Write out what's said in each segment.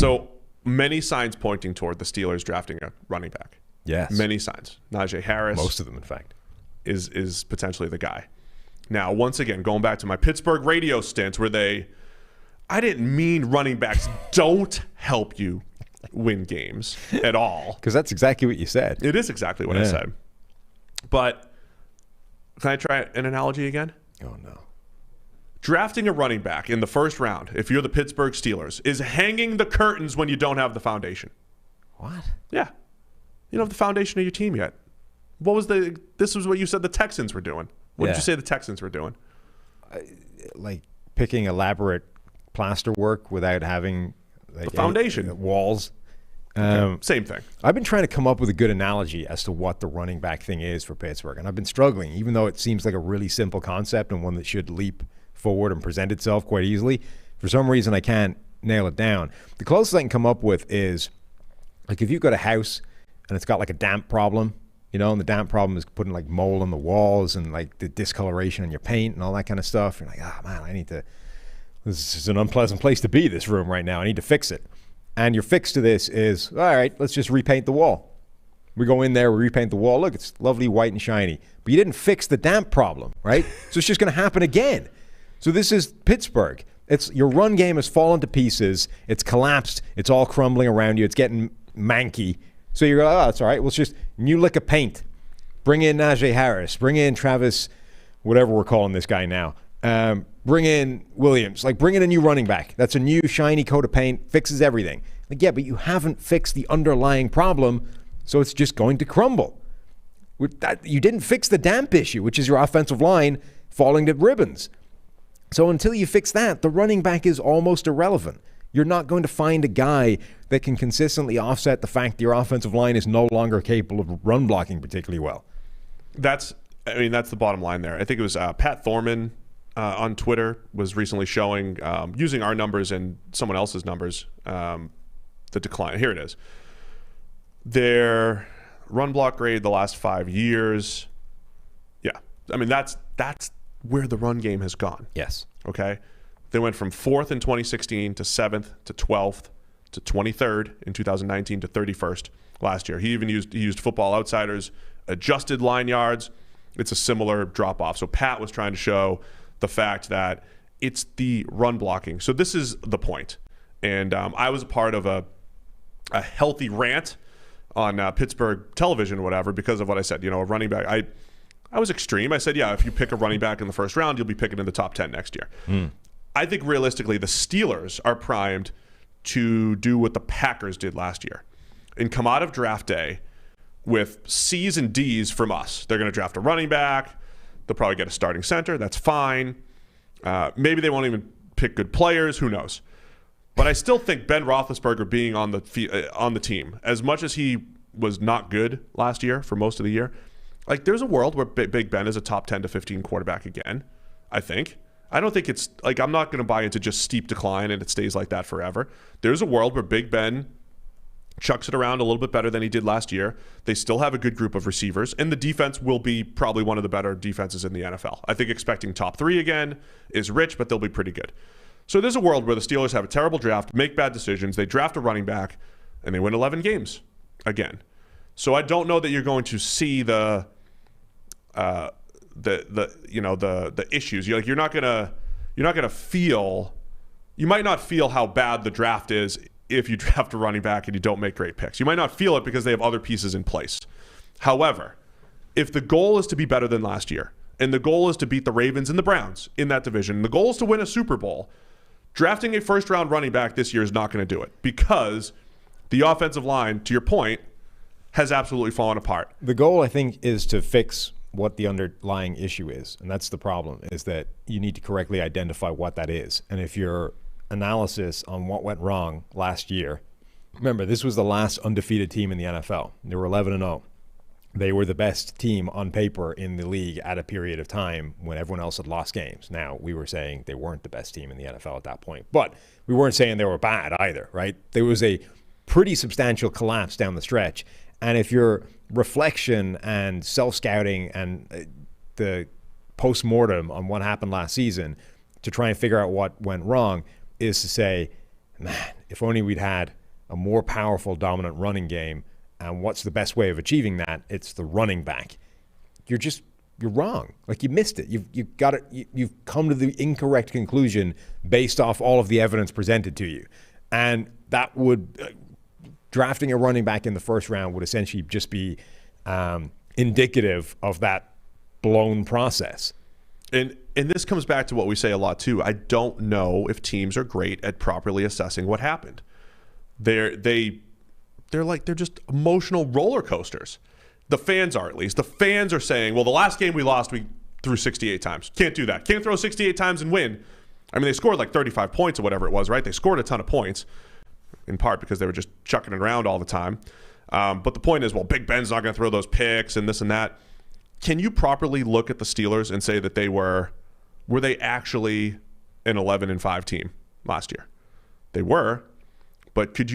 So many signs pointing toward the Steelers drafting a running back. Yes. Many signs. Najee Harris. Most of them, in fact. Is potentially the guy. Now, once again, going back to my Pittsburgh radio stint where I didn't mean running backs don't help you win games at all. Because that's exactly what you said. It is exactly what I said. But can I try an analogy again? Oh, no. Drafting a running back in the first round, if you're the Pittsburgh Steelers, is hanging the curtains when you don't have the foundation. What? Yeah. You don't have the foundation of your team yet. This was what you said the Texans were doing. What did you say the Texans were doing? Like picking elaborate plaster work without having like the foundation. Walls. Same thing. I've been trying to come up with a good analogy as to what the running back thing is for Pittsburgh, and I've been struggling, even though it seems like a really simple concept and one that should leap forward and present itself quite easily. For some reason, I can't nail it down. The closest I can come up with is, like, if you've got a house and it's got like a damp problem, and the damp problem is putting like mold on the walls and like the discoloration in your paint and all that kind of stuff. You're like, man, this is an unpleasant place to be, this room right now. I need to fix it. And your fix to this is, all right, let's just repaint the wall. We go in there, we repaint the wall. Look, it's lovely, white and shiny. But you didn't fix the damp problem, right? So it's just going to happen again. So this is Pittsburgh. Your run game has fallen to pieces. It's collapsed. It's all crumbling around you. It's getting manky. So you're like, it's all right. Well, it's just new lick of paint. Bring in Najee Harris. Bring in Travis, whatever we're calling this guy now. Bring in Williams. Like, bring in a new running back. That's a new shiny coat of paint. Fixes everything. Like, yeah, but you haven't fixed the underlying problem, so it's just going to crumble. You didn't fix the damp issue, which is your offensive line falling to ribbons. So until you fix that, the running back is almost irrelevant. You're not going to find a guy that can consistently offset the fact that your offensive line is no longer capable of run blocking particularly well. That's the bottom line there. I think it was Pat Thorman on Twitter was recently showing, using our numbers and someone else's numbers, the decline. Here it is. Their run block grade the last 5 years. Yeah. That's where the run game has gone. Yes. Okay. They went from 4th in 2016 to 7th to 12th to 23rd in 2019 to 31st last year. He used Football Outsiders adjusted line yards. It's a similar drop off. So Pat was trying to show the fact that it's the run blocking. So this is the point. And I was a part of a healthy rant on Pittsburgh television or whatever because of what I said. A running back. I was extreme. I said, yeah, if you pick a running back in the first round, you'll be picking in the top 10 next year. I think realistically, the Steelers are primed to do what the Packers did last year and come out of draft day with C's and D's from us. They're going to draft a running back. They'll probably get a starting center. That's fine. Maybe they won't even pick good players. Who knows? But I still think Ben Roethlisberger being on the team, as much as he was not good last year for most of the year, like there's a world where Big Ben is a top 10 to 15 quarterback again, I think. I don't think it's like I'm not going to buy into just steep decline and it stays like that forever. There's a world where Big Ben chucks it around a little bit better than he did last year. They still have a good group of receivers, and the defense will be probably one of the better defenses in the NFL. I think expecting top 3 again is rich, but they'll be pretty good. So there's a world where the Steelers have a terrible draft, make bad decisions, they draft a running back, and they win 11 games again. So I don't know that you're going to see the issues. You're not gonna feel. You might not feel how bad the draft is if you draft a running back and you don't make great picks. You might not feel it because they have other pieces in place. However, if the goal is to be better than last year, and the goal is to beat the Ravens and the Browns in that division, and the goal is to win a Super Bowl, drafting a first-round running back this year is not going to do it because the offensive line, to your point, has absolutely fallen apart. The goal, I think, is to fix what the underlying issue is, and that's the problem, is that you need to correctly identify what that is. And if your analysis on what went wrong last year, remember, this was the last undefeated team in the NFL. They were 11-0. They were the best team on paper in the league at a period of time when everyone else had lost games. Now, we were saying they weren't the best team in the NFL at that point, but we weren't saying they were bad either, right? There was a pretty substantial collapse down the stretch. And if your reflection and self-scouting and the post-mortem on what happened last season to try and figure out what went wrong is to say, man, if only we'd had a more powerful, dominant running game. And what's the best way of achieving that? It's the running back. You're wrong. Like, you missed it. You've got it. You've come to the incorrect conclusion based off all of the evidence presented to you. And that would, drafting a running back in the first round would essentially just be indicative of that blown process. And this comes back to what we say a lot too. I don't know if teams are great at properly assessing what happened. They're just emotional roller coasters. The fans are, at least. The fans are saying, well, the last game we lost, we threw 68 times. Can't do that. Can't throw 68 times and win. I mean, they scored like 35 points or whatever it was, right? They scored a ton of points, in part because they were just chucking it around all the time. But the point is, well, Big Ben's not going to throw those picks and this and that. Can you properly look at the Steelers and say that they were they actually an 11-5 team last year? They were, but should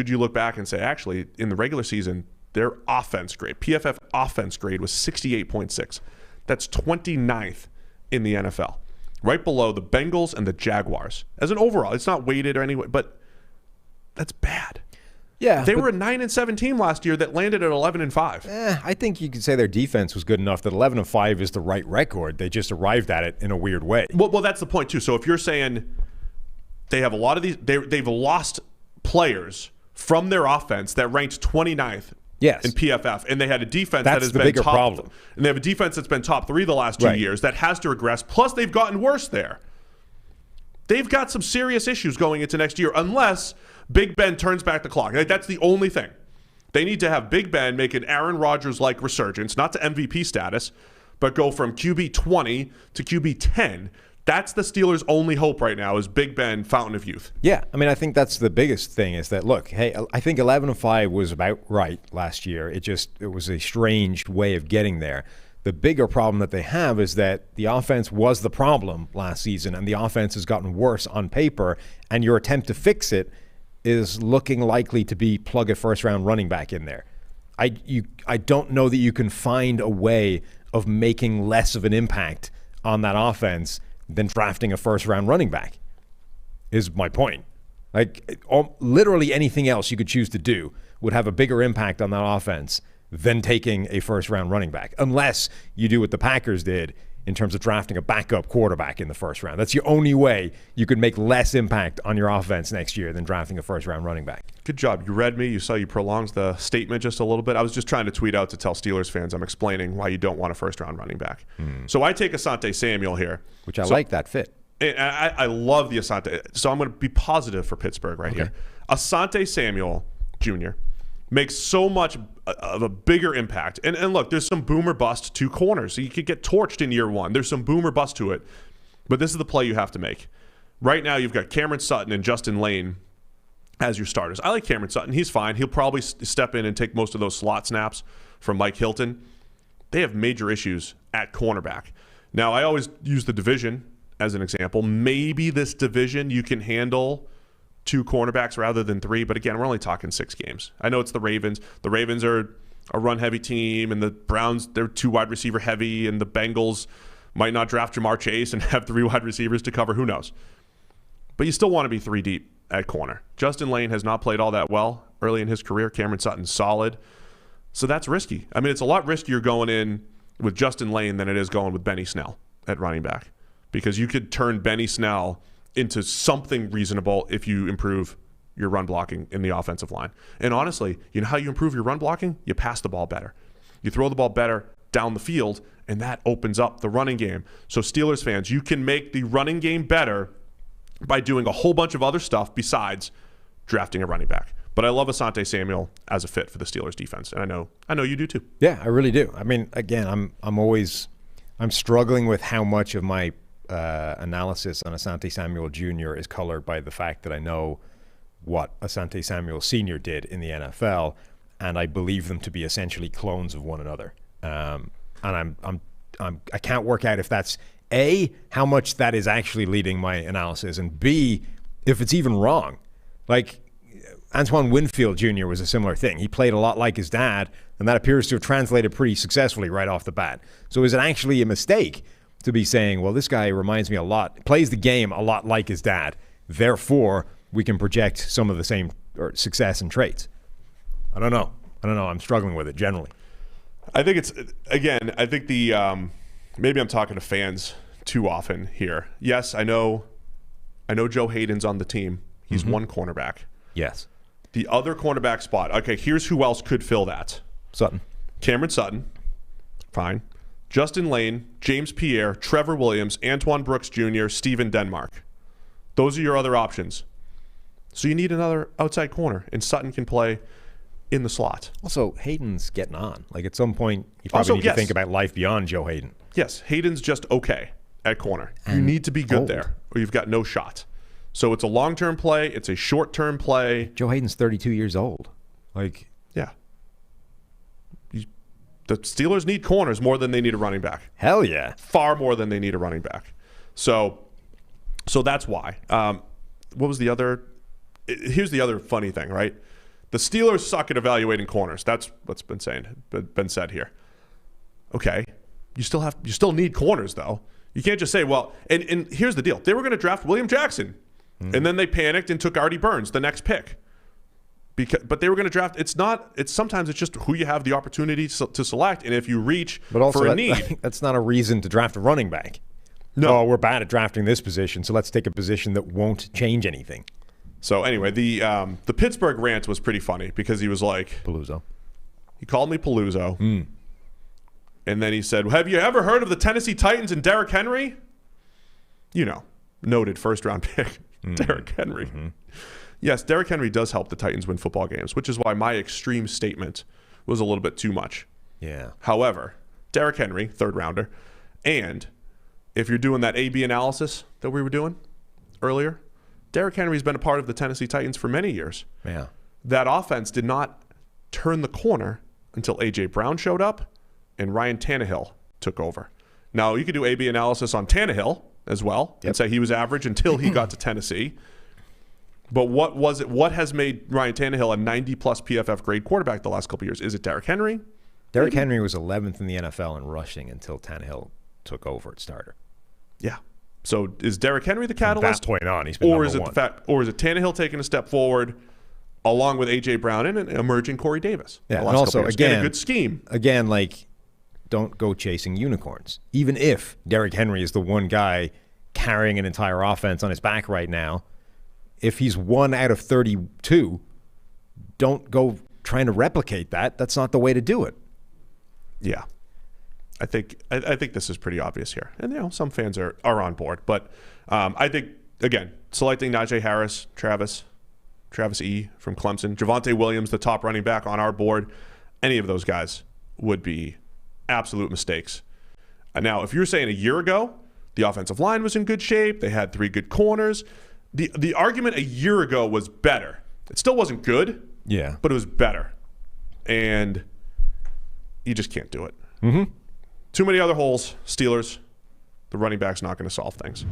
you look back and say, actually, in the regular season, their offense grade, PFF offense grade, was 68.6. That's 29th in the NFL, right below the Bengals and the Jaguars. As an overall, it's not weighted or anyway, but that's bad. Yeah, they were a 9-7 team last year that landed at 11-5. I think you could say their defense was good enough that 11-5 is the right record. They just arrived at it in a weird way. Well, that's the point too. So if you're saying they have a lot of these, they've lost players from their offense that ranked 29th. Yes. In PFF, and they had a defense that's that has the been bigger top, problem. And they have a defense that's been top 3 the last 2 years that has to regress. Plus, they've gotten worse there. They've got some serious issues going into next year, unless Big Ben turns back the clock. That's the only thing. They need to have Big Ben make an Aaron Rodgers-like resurgence, not to MVP status, but go from QB 20 to QB 10. That's the Steelers' only hope right now, is Big Ben, fountain of youth. Yeah, I mean, I think that's the biggest thing is that, look, hey, I think 11-5 was about right last year. It was a strange way of getting there. The bigger problem that they have is that the offense was the problem last season, and the offense has gotten worse on paper, and your attempt to fix it is looking likely to be plug a first-round running back in there. I don't know that you can find a way of making less of an impact on that offense than drafting a first-round running back, is my point. Like, literally anything else you could choose to do would have a bigger impact on that offense than taking a first-round running back, unless you do what the Packers did in terms of drafting a backup quarterback in the first round. That's the only way you could make less impact on your offense next year than drafting a first-round running back. Good job. You read me. You saw you prolonged the statement just a little bit. I was just trying to tweet out to tell Steelers fans I'm explaining why you don't want a first-round running back. So I take Asante Samuel here. Which I like that fit. I love the Asante. So I'm going to be positive for Pittsburgh here. Asante Samuel Jr. makes so much of a bigger impact. And look, there's some boomer bust to corners. So you could get torched in year one. There's some boomer bust to it. But this is the play you have to make. Right now, you've got Cameron Sutton and Justin Lane as your starters. I like Cameron Sutton. He's fine. He'll probably step in and take most of those slot snaps from Mike Hilton. They have major issues at cornerback. Now, I always use the division as an example. Maybe this division you can handle 2 cornerbacks rather than 3, but again, we're only talking 6 games. I know it's the Ravens. The Ravens are a run-heavy team, and the Browns, they're 2 wide receiver heavy, and the Bengals might not draft Jamar Chase and have 3 wide receivers to cover. Who knows? But you still want to be 3 deep at corner. Justin Lane has not played all that well early in his career. Cameron Sutton's solid. So that's risky. I mean, it's a lot riskier going in with Justin Lane than it is going with Benny Snell at running back, because you could turn Benny Snell into something reasonable if you improve your run blocking in the offensive line. And honestly, you know how you improve your run blocking? You pass the ball better. You throw the ball better down the field, and that opens up the running game. So Steelers fans, you can make the running game better by doing a whole bunch of other stuff besides drafting a running back. But I love Asante Samuel as a fit for the Steelers defense, and I know you do too. Yeah, I really do. I mean, again, I'm struggling with how much of my analysis on Asante Samuel Jr. is colored by the fact that I know what Asante Samuel Sr. did in the NFL, and I believe them to be essentially clones of one another. And I can't work out if that's A, how much that is actually leading my analysis, and B, if it's even wrong. Like, Antoine Winfield Jr. was a similar thing. He played a lot like his dad, and that appears to have translated pretty successfully right off the bat. So is it actually a mistake to be saying, well, this guy reminds me a lot, plays the game a lot like his dad, therefore we can project some of the same success and traits. I don't know. I'm struggling with it generally. I think it's, again, I think maybe I'm talking to fans too often here. Yes, I know Joe Hayden's on the team. He's one cornerback. Yes. The other cornerback spot, okay, here's who else could fill that. Sutton. Cameron Sutton, fine. Justin Lane, James Pierre, Trevor Williams, Antoine Brooks Jr., Steven Denmark. Those are your other options. So you need another outside corner, and Sutton can play in the slot. Also, Hayden's getting on. Like, at some point, you probably need to think about life beyond Joe Hayden. Yes, Hayden's just okay at corner. And you need to be good there, or you've got no shot. So it's a long-term play. It's a short-term play. Joe Hayden's 32 years old. Like, yeah. The Steelers need corners more than they need a running back. Hell yeah. Far more than they need a running back. So that's why. What was the other? Here's the other funny thing, right? The Steelers suck at evaluating corners. That's what's been said here. Okay. You still need corners, though. You can't just say, well, and here's the deal. They were going to draft William Jackson, and then they panicked and took Artie Burns, the next pick. But they were going to draft. Sometimes it's just who you have the opportunity to select, and if you reach for a need. That's not a reason to draft a running back. No. Oh, we're bad at drafting this position, so let's take a position that won't change anything. So anyway, the Pittsburgh rant was pretty funny because he was like, Palazzolo. He called me Palazzolo. And then he said, have you ever heard of the Tennessee Titans and Derrick Henry? Noted first-round pick, Derrick Henry. Yes, Derrick Henry does help the Titans win football games, which is why my extreme statement was a little bit too much. Yeah. However, Derrick Henry, third-rounder, and if you're doing that A-B analysis that we were doing earlier, Derrick Henry's been a part of the Tennessee Titans for many years. Yeah. That offense did not turn the corner until A.J. Brown showed up and Ryan Tannehill took over. Now, you could do A-B analysis on Tannehill as well and say he was average until he got to Tennessee. But what has made Ryan Tannehill a 90-plus PFF grade quarterback the last couple of years? Is it Derrick Henry? Derrick Henry was 11th in the NFL in rushing until Tannehill took over at starter. Yeah. So is Derrick Henry the catalyst? From that point on, he's been number one. Or is it Tannehill taking a step forward along with A.J. Brown and an emerging Corey Davis? Yeah, and also, again, a good scheme. Again, like, don't go chasing unicorns. Even if Derrick Henry is the one guy carrying an entire offense on his back right now, if he's 1 out of 32, don't go trying to replicate that. That's not the way to do it. Yeah. I think this is pretty obvious here. And, some fans are on board. But I think, again, selecting Najee Harris, Travis E. from Clemson, Javonte Williams, the top running back on our board, any of those guys would be absolute mistakes. And now, if you're saying a year ago, the offensive line was in good shape, they had 3 good corners, the argument a year ago was better. It still wasn't good, but it was better. And you just can't do it. Too many other holes. Steelers, the running back's not going to solve things.